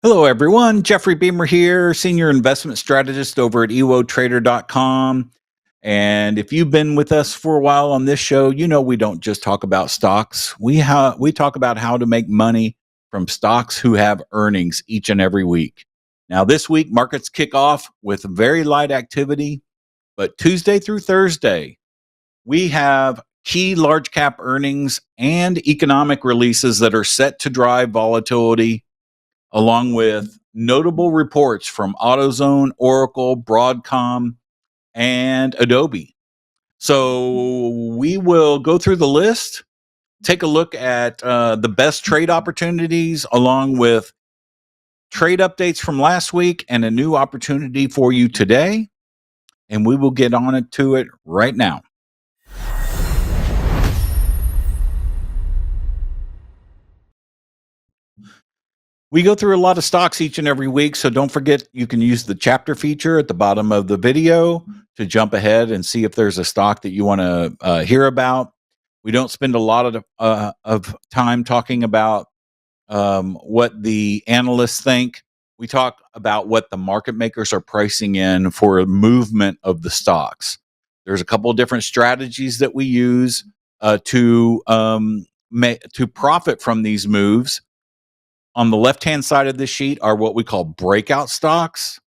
Hello, everyone. Jeffrey Beamer here, Senior Investment Strategist over at ewotrader.com. And if you've been with us for a while on this show, you know we don't just talk about stocks. We talk about how to make money from stocks who have earnings each and every week. Now, this week, markets kick off with very light activity, but Tuesday through Thursday, we have key large cap earnings and economic releases that are set to drive volatility along with notable reports from AutoZone, Oracle, Broadcom, and Adobe. So we will go through the list, take a look at the best trade opportunities, along with trade updates from last week and a new opportunity for you today. And we will get on to it right now. We go through a lot of stocks each and every week, so don't forget you can use the chapter feature at the bottom of the video to jump ahead and see if there's a stock that you want to hear about. We don't spend a lot of time talking about what the analysts think. We talk about what the market makers are pricing in for a movement of the stocks. There's a couple of different strategies that we use to profit from these moves. On the left-hand side of the sheet are what we call breakout stocks.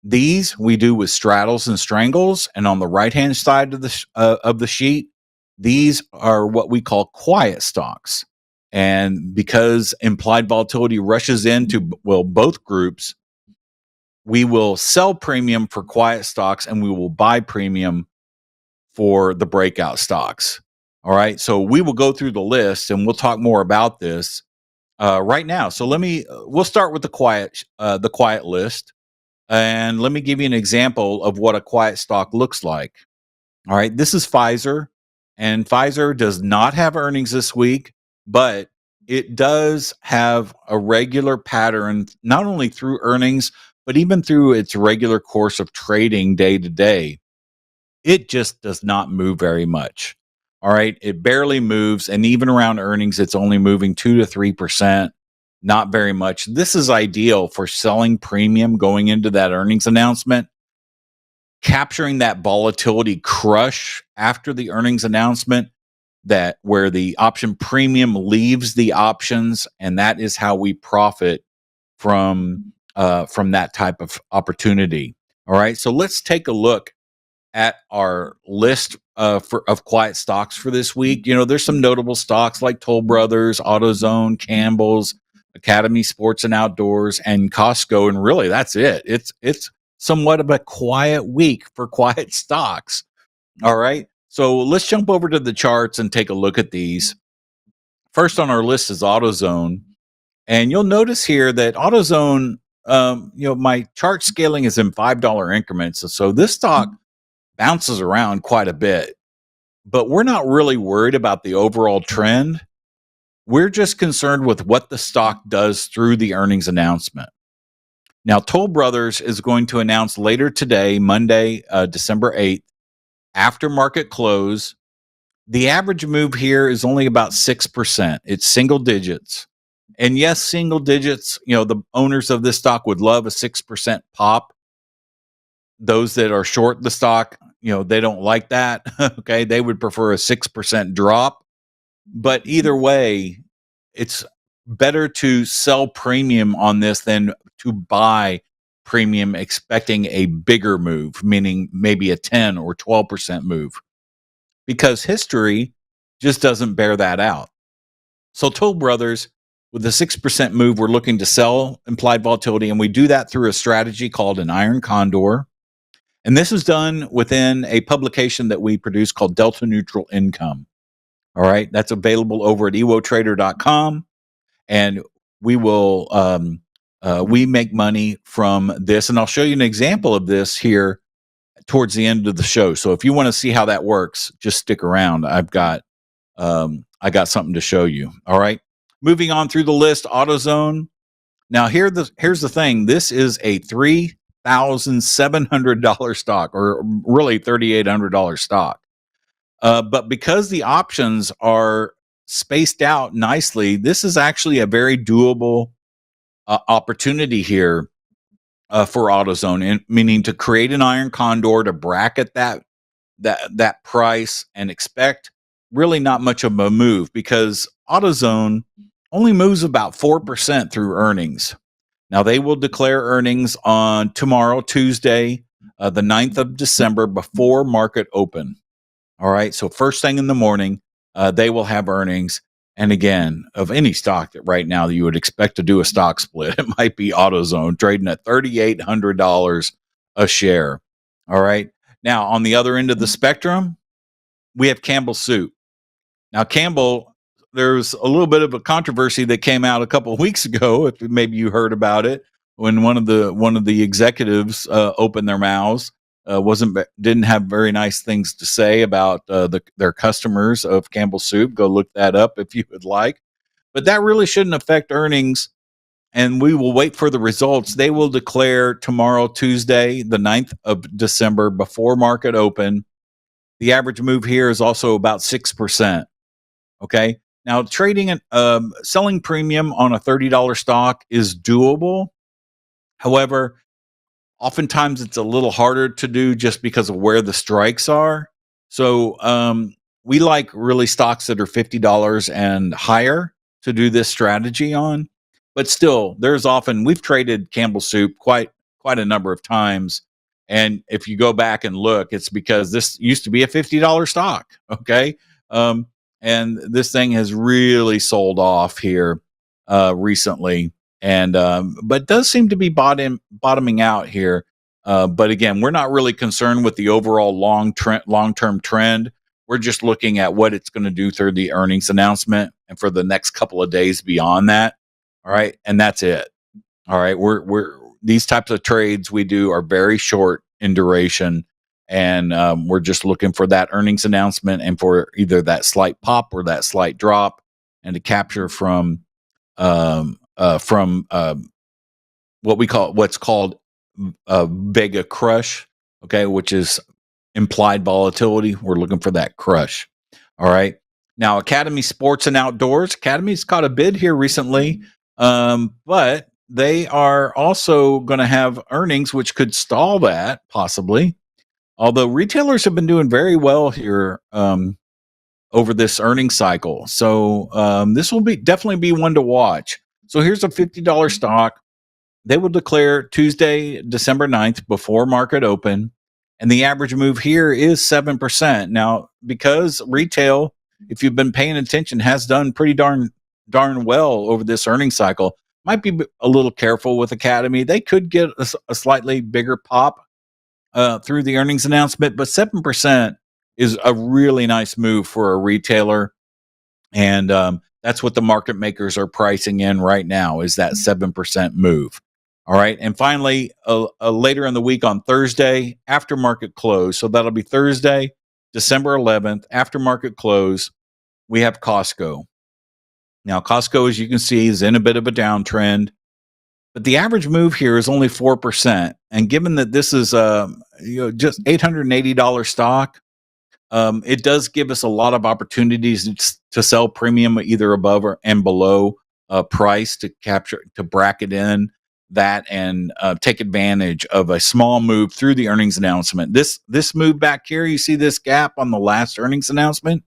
These we do with straddles and strangles. And on the right-hand side of the sheet, these are what we call quiet stocks. And because implied volatility rushes into, both groups, we will sell premium for quiet stocks and we will buy premium for the breakout stocks. All right. So we will go through the list and we'll talk more about this right now. So we'll start with the quiet list, and let me give you an example of what a quiet stock looks like. All right, this is Pfizer, and Pfizer does not have earnings this week, but it does have a regular pattern, not only through earnings, but even through its regular course of trading day to day. It just does not move very much. All right. It barely moves. And even around earnings, it's only moving 2 to 3%. Not very much. This is ideal for selling premium going into that earnings announcement, capturing that volatility crush after the earnings announcement, that where the option premium leaves the options. And that is how we profit from that type of opportunity. All right. So let's take a look at our list of quiet stocks for this week. You know, there's some notable stocks like Toll Brothers, AutoZone, Campbell's, Academy Sports and Outdoors, and Costco. And really, that's it. It's somewhat of a quiet week for quiet stocks. All right. So let's jump over to the charts and take a look at these. First on our list is AutoZone. And you'll notice here that AutoZone, my chart scaling is in $5 increments. So this stock bounces around quite a bit, but we're not really worried about the overall trend. We're just concerned with what the stock does through the earnings announcement. Now, Toll Brothers is going to announce later today, Monday, December 8th, after market close. The average move here is only about 6%. It's single digits. And yes, single digits, the owners of this stock would love a 6% pop. Those that are short the stock, they don't like that. Okay. They would prefer a 6% drop. But either way, it's better to sell premium on this than to buy premium expecting a bigger move, meaning maybe a 10 or 12% move, because history just doesn't bear that out. So Toll Brothers, with a 6% move, we're looking to sell implied volatility, and we do that through a strategy called an Iron Condor. And this is done within a publication that we produce called Delta Neutral Income. All right. That's available over at ewotrader.com. And we will, we make money from this. And I'll show you an example of this here towards the end of the show. So if you want to see how that works, just stick around. I got something to show you. All right. Moving on through the list, AutoZone. Now here's the thing. This is a $3,700 stock, or really $3,800 stock. But because the options are spaced out nicely, this is actually a very doable opportunity here for AutoZone, and meaning to create an Iron Condor to bracket that price and expect really not much of a move, because AutoZone only moves about 4% through earnings. Now, they will declare earnings on tomorrow, Tuesday, the 9th of December, before market open. All right. So, first thing in the morning, they will have earnings. And again, of any stock that right now that you would expect to do a stock split, it might be AutoZone, trading at $3,800 a share. All right. Now, on the other end of the spectrum, we have Campbell Soup. Now, Campbell, there's a little bit of a controversy that came out a couple of weeks ago. If maybe you heard about it, when one of the executives opened their mouths, didn't have very nice things to say about their customers of Campbell Soup. Go look that up if you would like. But that really shouldn't affect earnings, and we will wait for the results. They will declare tomorrow, Tuesday, the 9th of December, before market open. The average move here is also about 6%. Okay. Now, trading and selling premium on a $30 stock is doable. However, oftentimes it's a little harder to do just because of where the strikes are. So we like really stocks that are $50 and higher to do this strategy on. But still, we've traded Campbell Soup quite a number of times. And if you go back and look, it's because this used to be a $50 stock. Okay. And this thing has really sold off here recently, and but does seem to be bottoming out here. But again, we're not really concerned with the overall long-term trend. We're just looking at what it's going to do through the earnings announcement and for the next couple of days beyond that. All right, and that's it. All right, we're these types of trades we do are very short in duration, and we're just looking for that earnings announcement and for either that slight pop or that slight drop, and to capture from what's called Vega crush, okay, which is implied volatility. We're looking for that crush. All right. Now, Academy Sports and Outdoors. Academy's caught a bid here recently, but they are also going to have earnings which could stall that possibly. Although retailers have been doing very well here over this earnings cycle, so this will definitely be one to watch. So here's a $50 stock. They will declare Tuesday, December 9th, before market open. And the average move here is 7%. Now, because retail, if you've been paying attention, has done pretty darn well over this earnings cycle, might be a little careful with Academy. They could get a slightly bigger pop through the earnings announcement, but 7% is a really nice move for a retailer. And that's what the market makers are pricing in right now, is that 7% move. All right. And finally, later in the week on Thursday, after market close. So that'll be Thursday, December 11th, after market close, we have Costco. Now, Costco, as you can see, is in a bit of a downtrend, but the average move here is only 4%. And given that this is just $880 stock, it does give us a lot of opportunities to sell premium either above and below price to bracket in that and take advantage of a small move through the earnings announcement. This move back here, you see this gap on the last earnings announcement?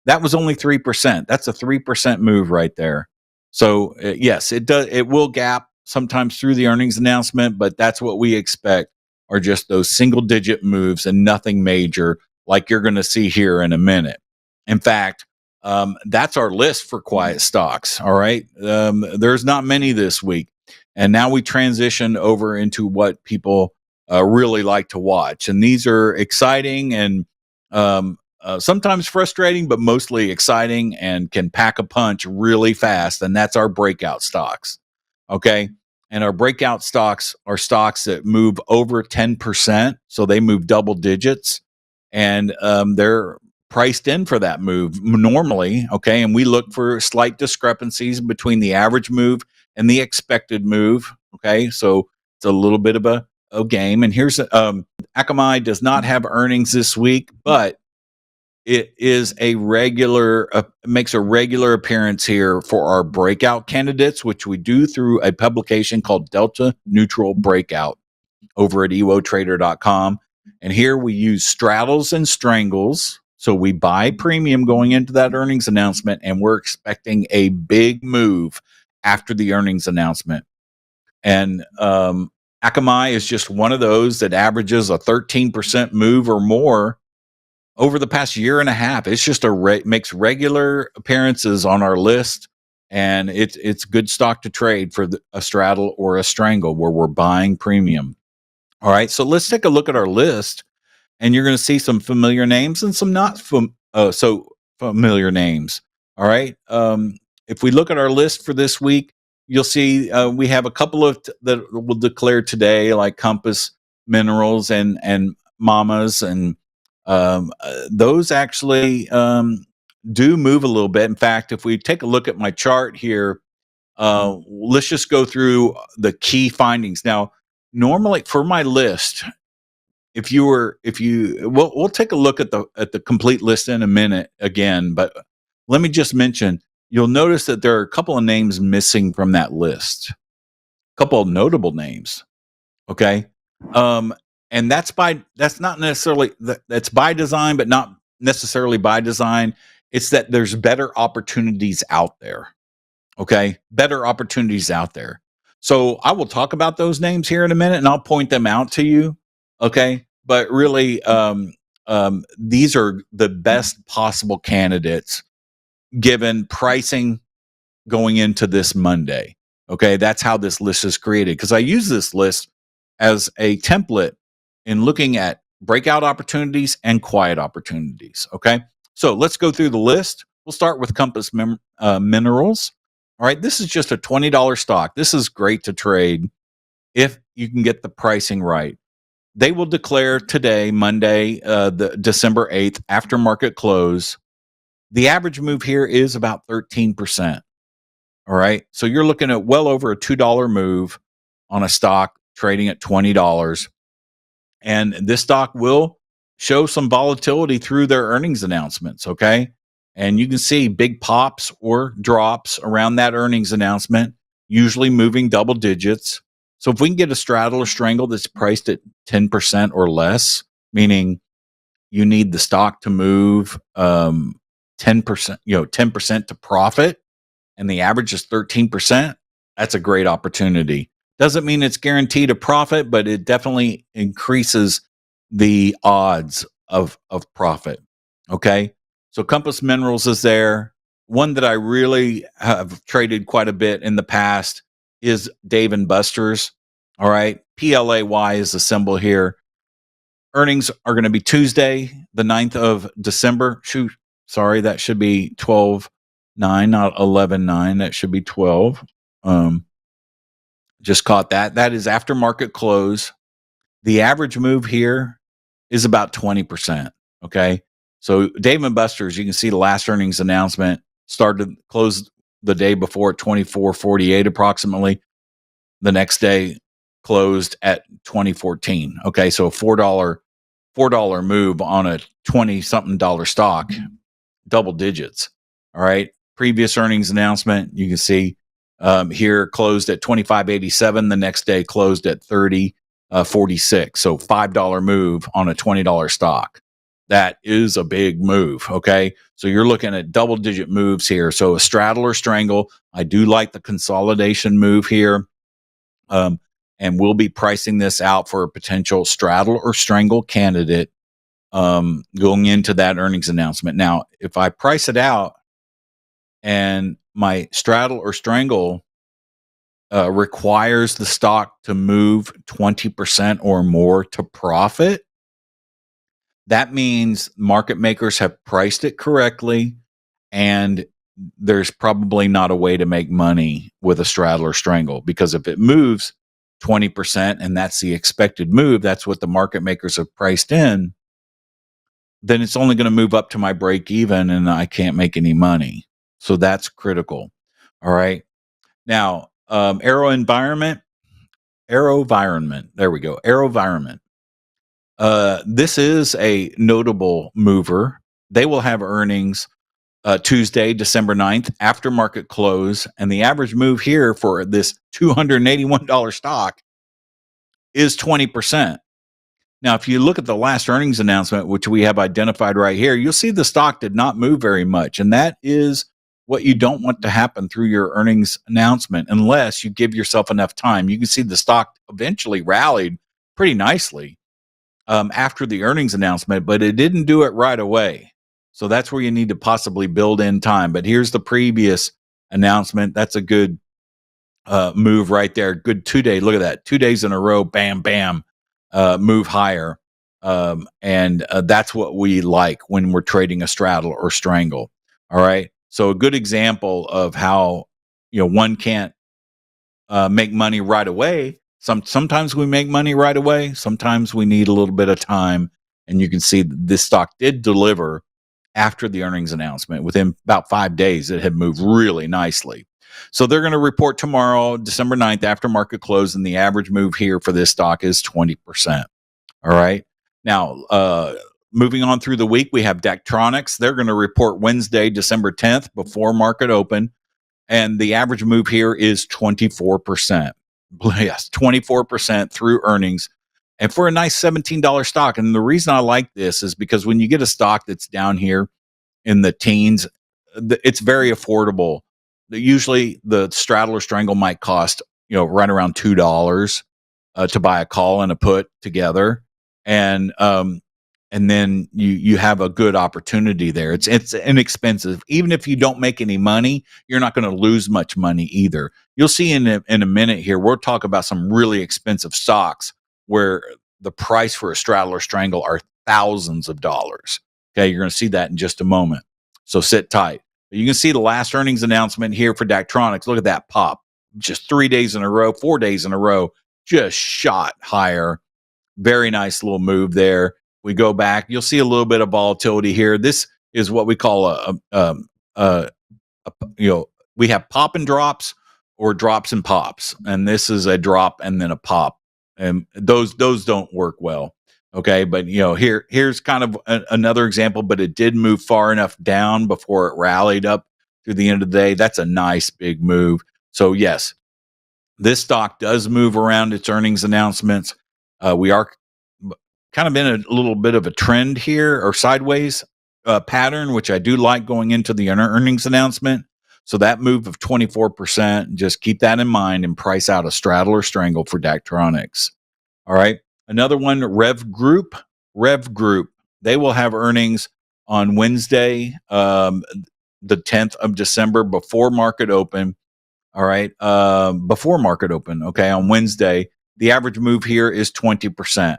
That was only 3%. That's a 3% move right there. So yes, it will gap sometimes through the earnings announcement, but that's what we expect, are just those single digit moves and nothing major like you're going to see here in a minute. In fact, that's our list for quiet stocks. All right. There's not many this week. And now we transition over into what people really like to watch. And these are exciting and sometimes frustrating, but mostly exciting and can pack a punch really fast. And that's our breakout stocks. Okay. And our breakout stocks are stocks that move over 10%. So they move double digits, and they're priced in for that move normally. Okay. And we look for slight discrepancies between the average move and the expected move. Okay. So it's a little bit of a game. And here's Akamai does not have earnings this week, but it is a regular, makes a regular appearance here for our breakout candidates, which we do through a publication called Delta Neutral Breakout over at ewotrader.com. And here we use straddles and strangles. So we buy premium going into that earnings announcement, and we're expecting a big move after the earnings announcement. And Akamai is just one of those that averages a 13% move or more over the past year and a half. It's just makes regular appearances on our list, and it's good stock to trade for a straddle or a strangle where we're buying premium. All right, so let's take a look at our list, and you're going to see some familiar names and some not so familiar names. All right, if we look at our list for this week, you'll see we have a couple of that will declare today, like Compass Minerals and Mamas, and those actually do move a little bit. In fact, if we take a look at my chart here, let's just go through the key findings. Now, normally for my list, we'll take a look at the complete list in a minute again, but let me just mention, you'll notice that there are a couple of names missing from that list, a couple of notable names. Okay. And that's not necessarily that's by design, but not necessarily by design. It's that there's better opportunities out there. Okay. Better opportunities out there. So I will talk about those names here in a minute, and I'll point them out to you. Okay. But really, these are the best possible candidates given pricing going into this Monday. Okay. That's how this list is created, because I use this list as a template in looking at breakout opportunities and quiet opportunities. Okay. So let's go through the list. We'll start with Compass Minerals. All right. This is just a $20 stock. This is great to trade if you can get the pricing right. They will declare today, Monday, the December 8th, after market close. The average move here is about 13%. All right. So you're looking at well over a $2 move on a stock trading at $20. And this stock will show some volatility through their earnings announcements. Okay. And you can see big pops or drops around that earnings announcement, usually moving double digits. So if we can get a straddle or strangle that's priced at 10% or less, meaning you need the stock to move 10%, 10% to profit, and the average is 13%, that's a great opportunity. Doesn't mean it's guaranteed a profit, but it definitely increases the odds of profit. Okay. So Compass Minerals is there. One that I really have traded quite a bit in the past is Dave & Buster's. All right. PLAY is the symbol here. Earnings are going to be Tuesday, the 9th of December. Sorry, that should be 12-9, not 11-9. That should be 12. Just caught that. That is after market close. The average move here is about 20%. Okay. So Dave & Buster's, you can see the last earnings announcement closed the day before at 24.48 approximately. The next day closed at 2014. Okay. So a $4 move on a 20 something dollar stock, double digits. All right. Previous earnings announcement, you can see here closed at 25.87. The next day closed at 30.46. So $5 move on a $20 stock. That is a big move. Okay. So you're looking at double digit moves here. So a straddle or strangle. I do like the consolidation move here. And we'll be pricing this out for a potential straddle or strangle candidate going into that earnings announcement. Now, if I price it out and my straddle or strangle requires the stock to move 20% or more to profit, that means market makers have priced it correctly, and there's probably not a way to make money with a straddle or strangle, because if it moves 20% and that's the expected move, that's what the market makers have priced in, then it's only going to move up to my break even and I can't make any money. So that's critical. All right. Now, AeroVironment. There we go. AeroVironment. This is a notable mover They will have earnings Tuesday, December 9th, after market close. And the average move here for this $281 stock is 20%. Now, if you look at the last earnings announcement, which we have identified right here, you'll see the stock did not move very much. And that is what you don't want to happen through your earnings announcement unless you give yourself enough time. You can see the stock eventually rallied pretty nicely after the earnings announcement, but it didn't do it right away. So that's where you need to possibly build in time. But here's the previous announcement. That's a good move right there. Good 2 day. Look at that. 2 days in a row. Bam, bam. Move higher. And that's what we like when we're trading a straddle or strangle. All right. So a good example of how, one can't make money right away. Sometimes we make money right away. Sometimes we need a little bit of time. And you can see this stock did deliver after the earnings announcement. Within about 5 days, it had moved really nicely. So they're going to report tomorrow, December 9th, after market close, and the average move here for this stock is 20%. All right. Now, moving on through the week, we have Daktronics. They're going to report Wednesday, December 10th, before market open, and the average move here is 24%. Yes, 24% through earnings. And for a nice $17 stock. And the reason I like this is because when you get a stock that's down here in the teens, it's very affordable. Usually the straddle or strangle might cost, right around $2 to buy a call and a put together. And then you have a good opportunity there. It's inexpensive. Even if you don't make any money, you're not going to lose much money either. You'll see in a minute here, we'll talk about some really expensive stocks where the price for a straddle or strangle are thousands of dollars. Okay, you're going to see that in just a moment. So sit tight. You can see the last earnings announcement here for Daktronics. Look at that pop. Just 3 days in a row, 4 days in a row, just shot higher. Very nice little move there. We go back, you'll see a little bit of volatility here. This is what we call we have pop and drops or drops and pops. And this is a drop and then a pop. And those don't work well. Okay. But here's kind of another example, but it did move far enough down before it rallied up through the end of the day. That's a nice big move. So yes, this stock does move around its earnings announcements. We are kind of in a little bit of a trend here or sideways pattern, which I do like going into the earnings announcement. So that move of 24%, just keep that in mind and price out a straddle or strangle for Daktronics. All right. Another one, Rev Group. Rev Group, they will have earnings on Wednesday, the 10th of December before market open. All right. Before market open. Okay. On Wednesday, the average move here is 20%.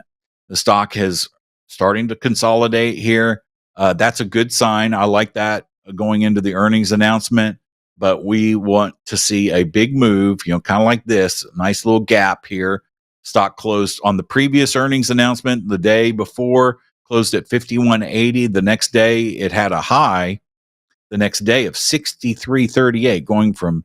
The stock is starting to consolidate here. That's a good sign. I like that going into the earnings announcement, but we want to see a big move, kind of like this, nice little gap here. Stock closed on the previous earnings announcement the day before, closed at 51.80. The next day, it had a high the next day of 63.38, going from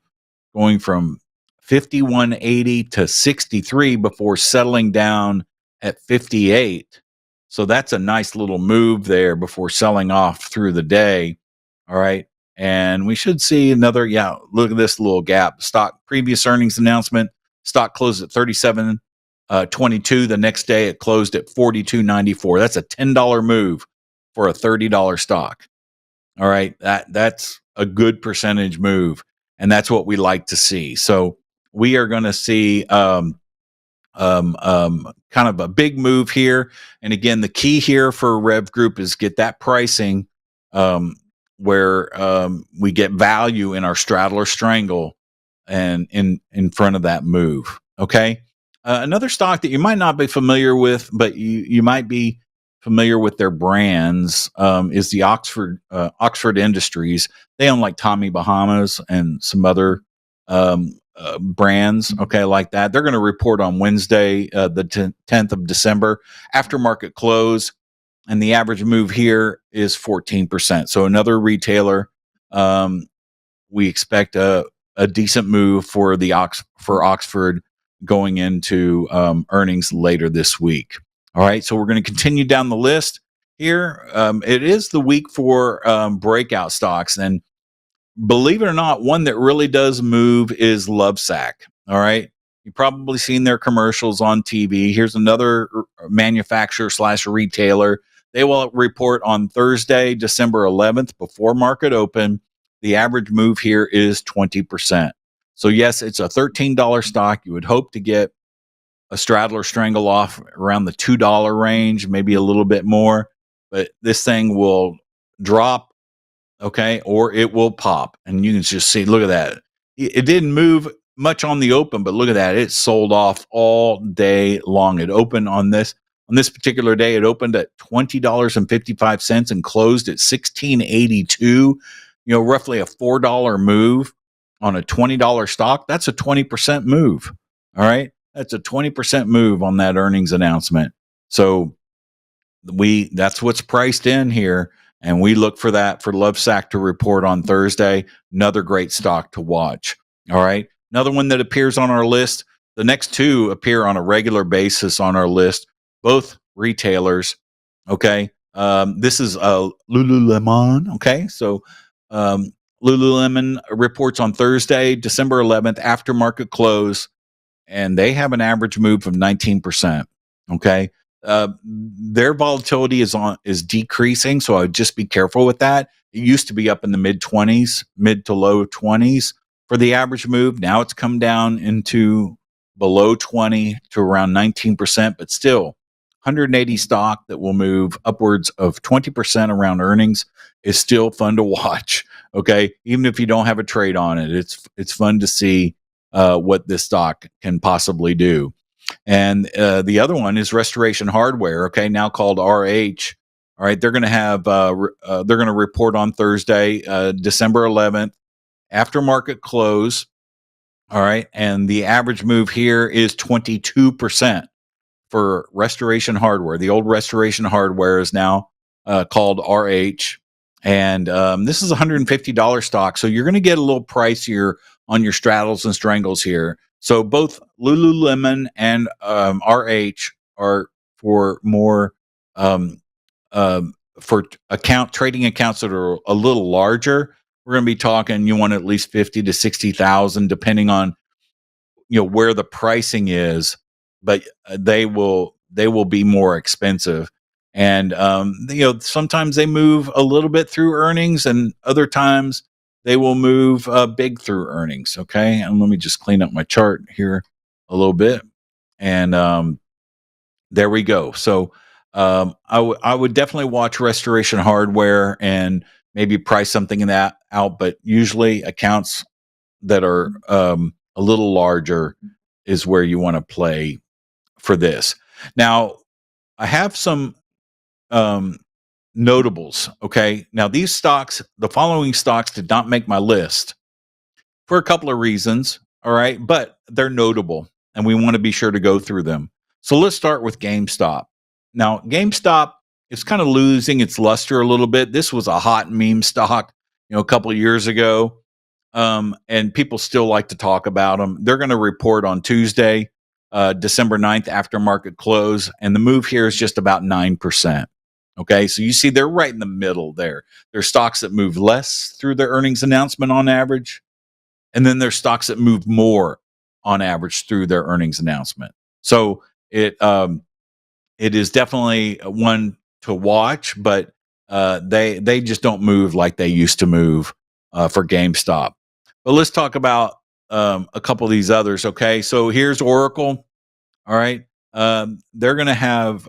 51.80 to 63 before settling down at 58. So that's a nice little move there before selling off through the day. All right. And we should see another, look at this little gap. Stock previous earnings announcement, stock closed at 37.22. The next day it closed at 42.94. That's a $10 move for a $30 stock. All right. That's a good percentage move. And that's what we like to see. So we are going to see kind of a big move here. And again, the key here for Rev Group is get that pricing where we get value in our straddle or strangle and in front of that move. Okay. Another stock that you might not be familiar with, but you might be familiar with their brands is the Oxford Industries. They own like Tommy Bahamas and some other brands, okay, like that. They're going to report on Wednesday, the 10th of December, after market close, and the average move here is 14%. So another retailer, we expect a decent move for Oxford going into earnings later this week. All right, so we're going to continue down the list. here. It is the week for breakout stocks. And believe it or not, one that really does move is LoveSac. All right. You've probably seen their commercials on TV. Here's another manufacturer slash retailer. They will report on Thursday, December 11th, before market open. The average move here is 20%. So, yes, it's a $13 stock. You would hope to get a straddle or strangle off around the $2 range, maybe a little bit more. But this thing will drop, okay, or it will pop. And you can just see, look at that. It didn't move much on the open, but look at that. It sold off all day long. It opened on this particular day, it opened at $20.55 and closed at $16.82. Roughly a $4 move on a $20 stock. That's a 20% move. All right. That's a 20% move on that earnings announcement. So that's what's priced in here. And we look for that for LoveSac to report on Thursday. Another great stock to watch. All right. Another one that appears on our list. The next two appear on a regular basis on our list, both retailers. Okay. This is Lululemon. Okay. So Lululemon reports on Thursday, December 11th, after market close, and they have an average move of 19%. Okay. Their volatility is decreasing, so I would just be careful with that. It used to be up in the mid to low 20s for the average move. Now it's come down into below 20 to around 19%, but still 180 stock that will move upwards of 20% around earnings is still fun to watch. Okay. Even if you don't have a trade on it, it's fun to see what this stock can possibly do. And the other one is Restoration Hardware, okay, now called RH. All right, they're going to have they're going to report on Thursday, December 11th, after market close. All right, and the average move here is 22% for Restoration Hardware. The old Restoration Hardware is now called RH, and this is a $150 stock, so you're going to get a little pricier on your straddles and strangles here. So both Lululemon and RH are for more for trading accounts that are a little larger. We're going to be talking, you want at least 50 to 60,000, depending on where the pricing is, but they will be more expensive. And sometimes they move a little bit through earnings, and other times they will move big through earnings. Okay, and let me just clean up my chart here a little bit, and there we go. So I would definitely watch Restoration Hardware and maybe price something in that out, but usually accounts that are a little larger is where you want to play for this. Now, I have some notables. Okay. Now, the following stocks did not make my list for a couple of reasons. All right. But they're notable and we want to be sure to go through them. So let's start with GameStop. Now, GameStop is kind of losing its luster a little bit. This was a hot meme stock, a couple of years ago. And people still like to talk about them. They're going to report on Tuesday, December 9th, after market close. And the move here is just about 9%. Okay. So you see, they're right in the middle there. There's stocks that move less through their earnings announcement on average. And then there's stocks that move more on average through their earnings announcement. So it is definitely one to watch, but they just don't move like they used to move for GameStop. But let's talk about a couple of these others. Okay, so here's Oracle. All right, they're going to have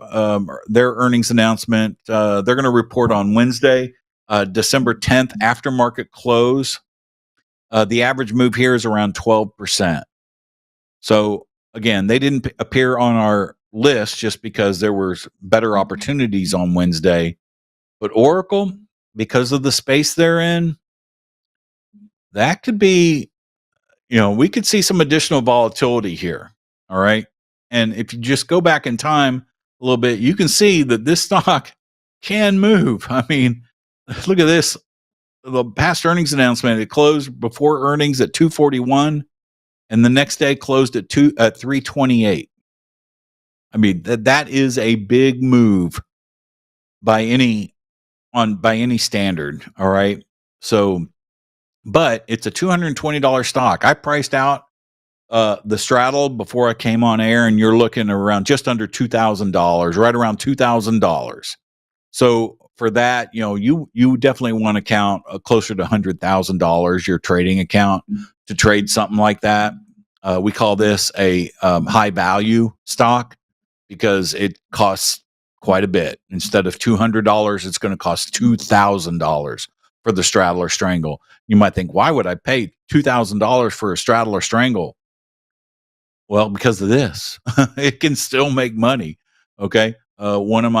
their earnings announcement. They're going to report on Wednesday, December 10th, after market close. The average move here is around 12%. So again, they didn't appear on our list just because there were better opportunities on Wednesday. But Oracle, because of the space they're in, that could be, we could see some additional volatility here. All right. And if you just go back in time a little bit, you can see that this stock can move. I mean, look at this. The past earnings announcement, it closed before earnings at 241, and the next day closed at 328. I mean, that is a big move by any standard. All right. So, but it's a $220 stock. I priced out the Straddle before I came on air, and you're looking around just under $2,000, right around $2,000. So for that, you definitely want to count closer to $100,000 your trading account to trade something like that. We call this a high value stock because it costs quite a bit. Instead of $200, it's going to cost $2,000 for the Straddle or Strangle. You might think, why would I pay $2,000 for a Straddle or Strangle? Well, because of this, it can still make money. Okay. One of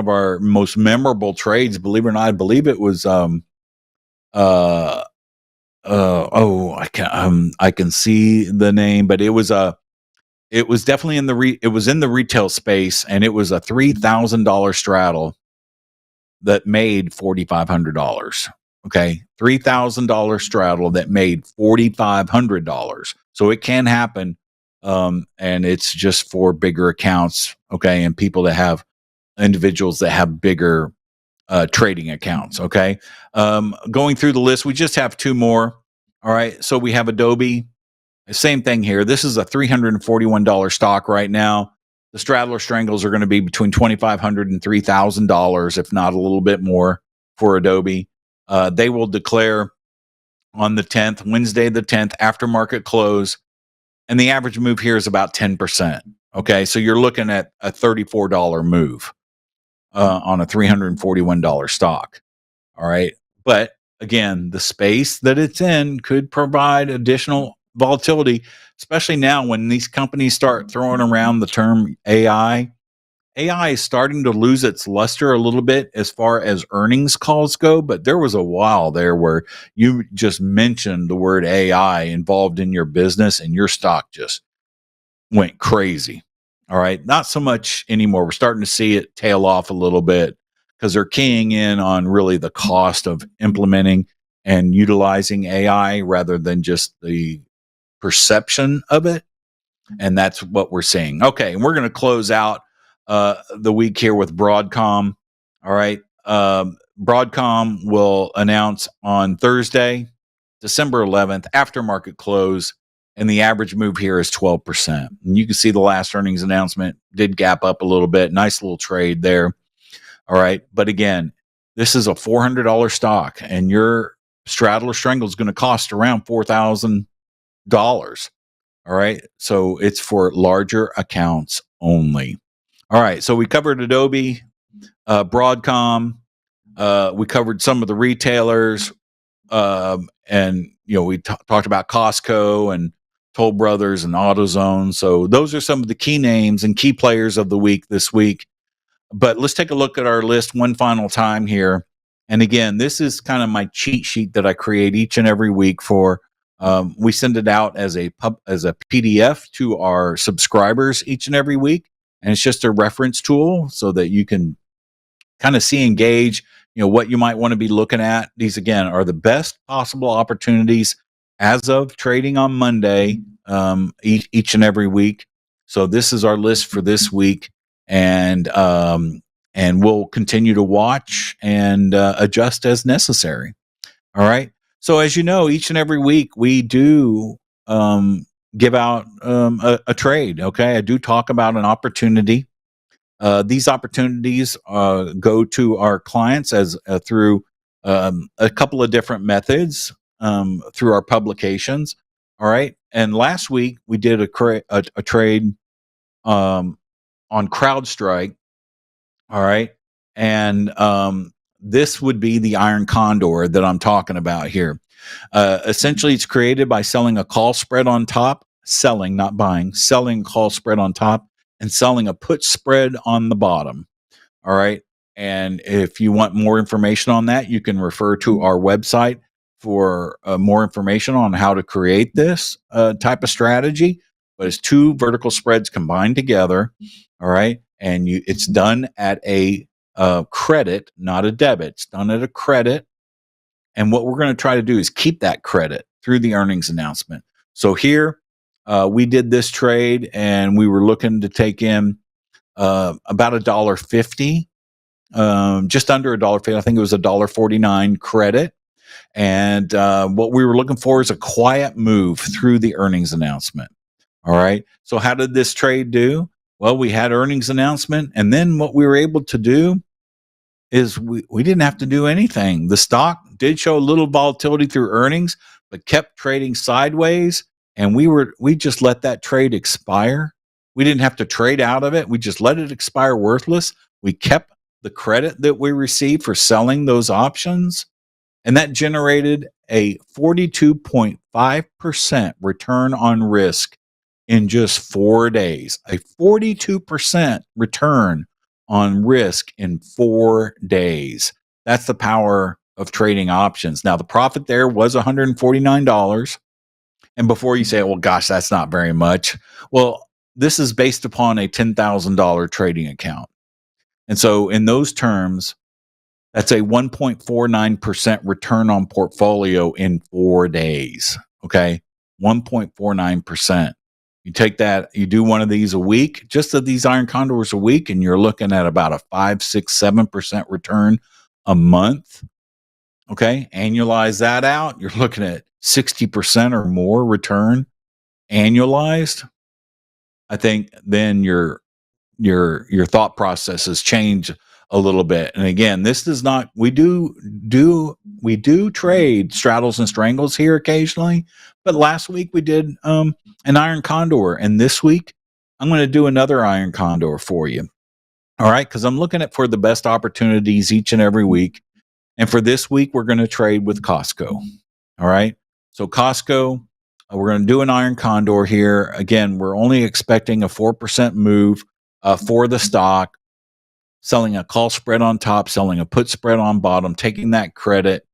our most memorable trades, believe it or not, I believe it was, I can see the name, but it was definitely it was in the retail space, and it was a $3,000 straddle that made $4,500. Okay. $3,000 straddle that made $4,500. So it can happen. And it's just for bigger accounts. Okay. And individuals that have bigger trading accounts. Okay. Going through the list, we just have two more. All right. So we have Adobe. Same thing here. This is a $341 stock right now. The Straddle or Strangles are going to be between $2,500 and $3,000, if not a little bit more, for Adobe. They will declare on the 10th, Wednesday the 10th, after market close, and the average move here is about 10%. Okay, so you're looking at a $34 move on a $341 stock. All right, but again, the space that it's in could provide additional volatility, especially now when these companies start throwing around the term AI. AI is starting to lose its luster a little bit as far as earnings calls go, but there was a while there where you just mentioned the word AI involved in your business and your stock just went crazy. All right. Not so much anymore. We're starting to see it tail off a little bit because they're keying in on really the cost of implementing and utilizing AI rather than just the perception of it. And that's what we're seeing. Okay. And we're going to close out the week here with Broadcom. All right. Broadcom will announce on Thursday, December 11th, after market close, and the average move here is 12%. And you can see the last earnings announcement did gap up a little bit. Nice little trade there. All right. But again, this is a $400 stock, and your Straddle or Strangle is going to cost around $4,000. All right. So it's for larger accounts only. All right. So we covered Adobe, Broadcom. We covered some of the retailers. And, we talked about Costco and Toll Brothers and AutoZone. So those are some of the key names and key players of the week this week. But let's take a look at our list one final time here. And again, this is kind of my cheat sheet that I create each and every week for. We send it out as a PDF to our subscribers each and every week, and it's just a reference tool so that you can kind of see and gauge, what you might want to be looking at. These again are the best possible opportunities as of trading on Monday, each and every week. So this is our list for this week, and we'll continue to watch and adjust as necessary. All right. So as you know, each and every week we do give out a trade. Okay, I do talk about an opportunity. These opportunities go to our clients as through a couple of different methods through our publications. All right, and last week we did a trade on CrowdStrike. All right, and this would be the Iron Condor that I'm talking about here. Essentially, it's created by selling a call spread on top, selling, not buying, selling call spread on top, and selling a put spread on the bottom. All right. And if you want more information on that, you can refer to our website for more information on how to create this type of strategy. But it's two vertical spreads combined together. All right. And it's done at a credit, not a debit. It's done at a credit. And what we're going to try to do is keep that credit through the earnings announcement. So here we did this trade, and we were looking to take in about $1.50. just under $1.50. I think it was $1.49 credit. And what we were looking for is a quiet move through the earnings announcement. All right. So how did this trade do? Well, we had earnings announcement, and then what we were able to do is we didn't have to do anything. The stock did show a little volatility through earnings, but kept trading sideways, and we just let that trade expire. We didn't have to trade out of it. We just let it expire worthless. We kept the credit that we received for selling those options, and that generated a 42.5% return on risk in just 4 days. A 42% return on risk in 4 days. That's the power of trading options. Now, the profit there was $149. And before you say, well, gosh, that's not very much. Well, this is based upon a $10,000 trading account. And so in those terms, that's a 1.49% return on portfolio in 4 days. Okay. 1.49%. You take that, you do one of these a week, just of these Iron Condors a week, and you're looking at about a 5, 6, 7% return a month. Okay. Annualize that out. You're looking at 60% or more return annualized. I think then your thought processes change a little bit. And again, this does not, we do trade straddles and strangles here occasionally, but last week we did an Iron Condor, and this week I'm going to do another Iron Condor for you. All right, because I'm looking at for the best opportunities each and every week. And for this week, we're going to trade with Costco. All right, so Costco, we're going to do an Iron Condor here. Again, we're only expecting a 4% move for the stock, selling a call spread on top, selling a put spread on bottom, taking that credit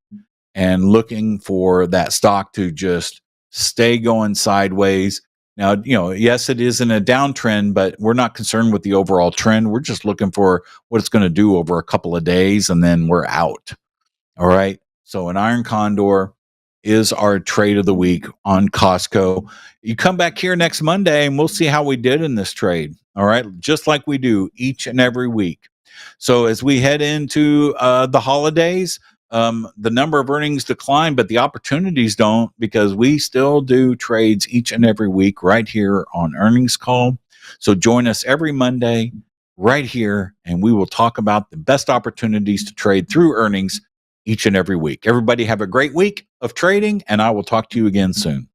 and looking for that stock to just stay going sideways. Now, yes, it is in a downtrend, but we're not concerned with the overall trend. We're just looking for what it's going to do over a couple of days, and then we're out. All right. So an Iron Condor is our trade of the week on Costco. You come back here next Monday and we'll see how we did in this trade. All right. Just like we do each and every week. So as we head into the holidays, the number of earnings decline, but the opportunities don't, because we still do trades each and every week right here on Earnings Call. So join us every Monday right here, and we will talk about the best opportunities to trade through earnings each and every week. Everybody have a great week of trading, and I will talk to you again soon.